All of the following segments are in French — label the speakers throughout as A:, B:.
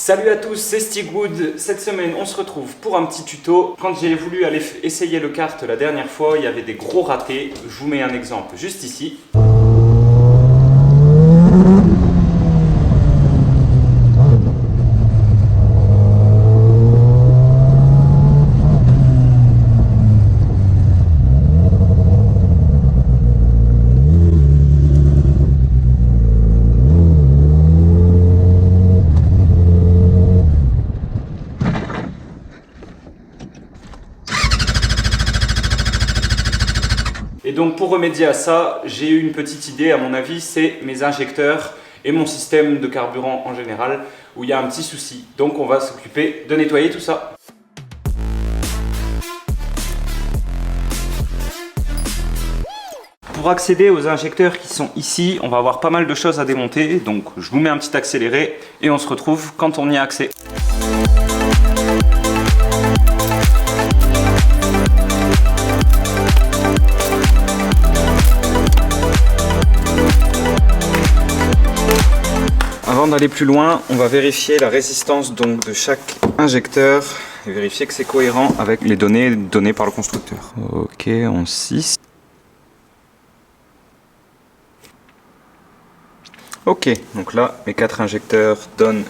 A: Salut à tous, c'est Stigwood. Cette semaine, on se retrouve pour un petit tuto. Quand j'ai voulu aller essayer le kart la dernière fois, il y avait des gros ratés. Je vous mets un exemple juste ici. Et donc pour remédier à ça, j'ai eu une petite idée, à mon avis, c'est mes injecteurs et mon système de carburant en général, où il y a un petit souci. Donc on va s'occuper de nettoyer tout ça. Pour accéder aux injecteurs qui sont ici, on va avoir pas mal de choses à démonter. Donc je vous mets un petit accéléré et on se retrouve quand on y a accès. Avant d'aller plus loin, on va vérifier la résistance donc de chaque injecteur et vérifier que c'est cohérent avec les données données par le constructeur. Ok, on 6. Ok, donc là, mes 4 injecteurs donnent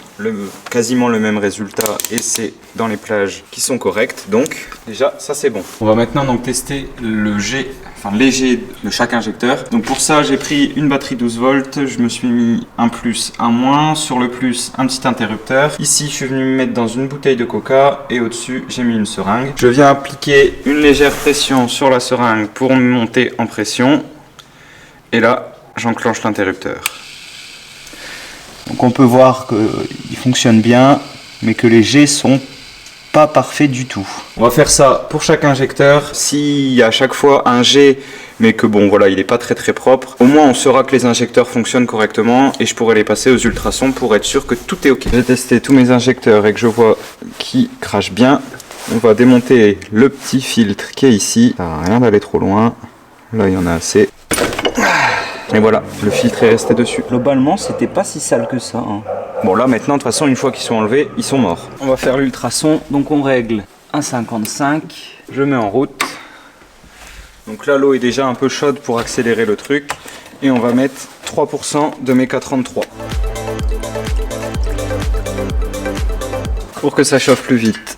A: quasiment le même résultat et c'est dans les plages qui sont correctes. Donc, déjà, ça c'est bon. On va maintenant donc tester le G, les G de chaque injecteur. Donc pour ça, j'ai pris une batterie 12 volts. Je me suis mis un plus, un moins. Sur le plus, un petit interrupteur. Ici, je suis venu me mettre dans une bouteille de coca et au-dessus, j'ai mis une seringue. Je viens appliquer une légère pression sur la seringue pour monter en pression. Et là, j'enclenche l'interrupteur. Donc on peut voir qu'il fonctionne bien, mais que les jets sont pas parfaits du tout. On va faire ça pour chaque injecteur. S'il y a à chaque fois un jet, mais que bon voilà, il n'est pas très propre, au moins on saura que les injecteurs fonctionnent correctement et je pourrai les passer aux ultrasons pour être sûr que tout est ok. J'ai testé tous mes injecteurs et que je vois qu'ils crachent bien. On va démonter le petit filtre qui est ici. Ça sert à rien d'aller trop loin. Là il y en a assez. Et voilà, le filtre est resté dessus. Globalement, c'était pas si sale que ça. Hein. Bon, là, maintenant, de toute façon, une fois qu'ils sont enlevés, ils sont morts. On va faire l'ultrason. Donc, on règle 1,55. Je mets en route. Donc là, l'eau est déjà un peu chaude pour accélérer le truc. Et on va mettre 3% de méca 33. Pour que ça chauffe plus vite.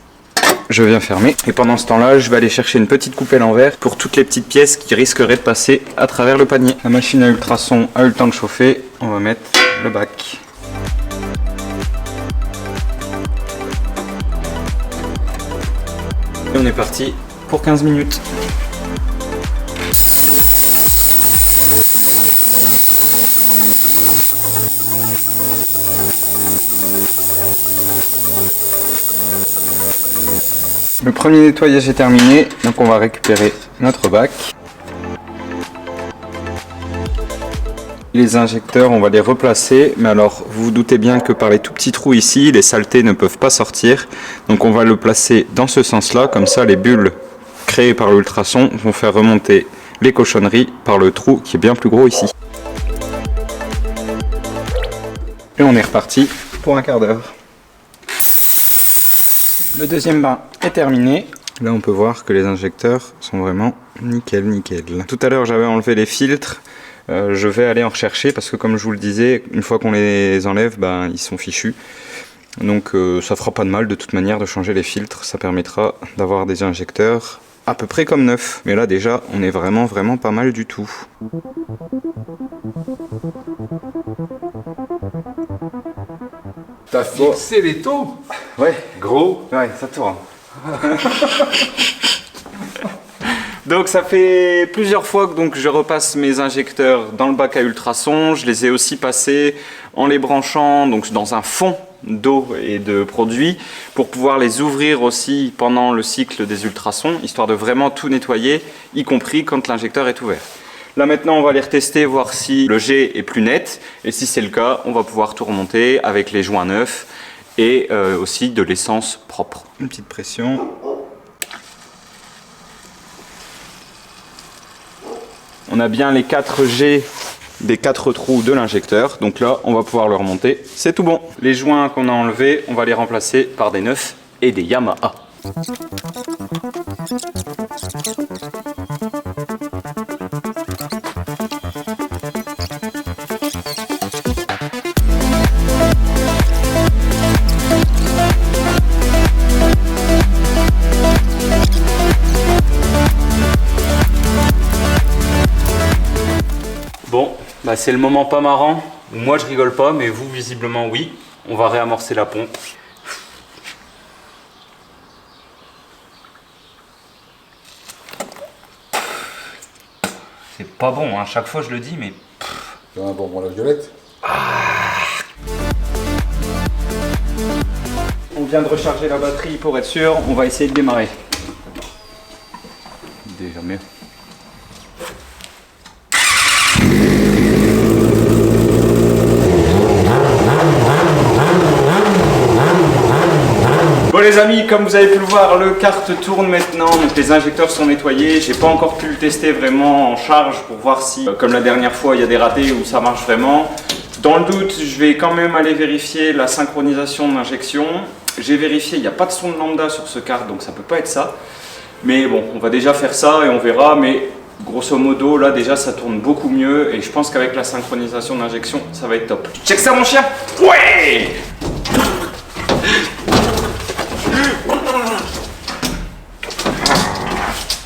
A: Je viens fermer et pendant ce temps-là, je vais aller chercher une petite coupelle en verre pour toutes les petites pièces qui risqueraient de passer à travers le panier. La machine à ultrasons a eu le temps de chauffer. On va mettre le bac. Et on est parti pour 15 minutes. Le premier nettoyage est terminé, donc on va récupérer notre bac. Les injecteurs, on va les replacer, mais alors vous vous doutez bien que par les tout petits trous ici, les saletés ne peuvent pas sortir. Donc on va le placer dans ce sens-là, comme ça les bulles créées par l'ultrason vont faire remonter les cochonneries par le trou qui est bien plus gros ici. Et on est reparti pour un quart d'heure. Le deuxième bain est terminé. Là, on peut voir que les injecteurs sont vraiment nickel. Tout à l'heure, j'avais enlevé les filtres. Je vais aller en rechercher parce que, comme je vous le disais, une fois qu'on les enlève, ils sont fichus. Donc, ça fera pas de mal de toute manière de changer les filtres. Ça permettra d'avoir des injecteurs à peu près comme neufs. Mais là, déjà, on est vraiment pas mal du tout.
B: T'as fixé les taux?
A: Ouais.
B: Gros.
A: Ouais, ça tourne. Donc ça fait plusieurs fois que je repasse mes injecteurs dans le bac à ultrasons. Je les ai aussi passés en les branchant donc dans un fond d'eau et de produits pour pouvoir les ouvrir aussi pendant le cycle des ultrasons, histoire de vraiment tout nettoyer, y compris quand l'injecteur est ouvert. Là maintenant on va les retester, voir si le jet est plus net et si c'est le cas, on va pouvoir tout remonter avec les joints neufs et aussi de l'essence propre. Une petite pression. On a bien les 4 G des 4 trous de l'injecteur. Donc là, on va pouvoir le remonter. C'est tout bon. Les joints qu'on a enlevés, on va les remplacer par des neufs et des Yamaha. Bon, bah c'est le moment pas marrant. Moi je rigole pas, mais vous visiblement oui. On va réamorcer la pompe. C'est pas bon, hein. Chaque fois je le dis, mais...
B: C'est un bonbon à la violette.
A: On vient de recharger la batterie pour être sûr. On va essayer de démarrer. Déjà mieux. Bon les amis, comme vous avez pu le voir, le kart tourne maintenant, donc les injecteurs sont nettoyés. J'ai pas encore pu le tester vraiment en charge pour voir si, comme la dernière fois, il y a des ratés ou ça marche vraiment. Dans le doute, je vais quand même aller vérifier la synchronisation de l'injection. J'ai vérifié, il n'y a pas de son de lambda sur ce kart, donc ça peut pas être ça. Mais bon, on va déjà faire ça et on verra, mais grosso modo, là déjà ça tourne beaucoup mieux et je pense qu'avec la synchronisation d'injection, ça va être top. Check ça mon chien. Ouais.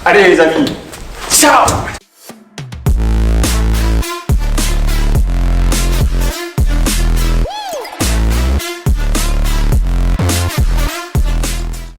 A: Allez les amis, ciao!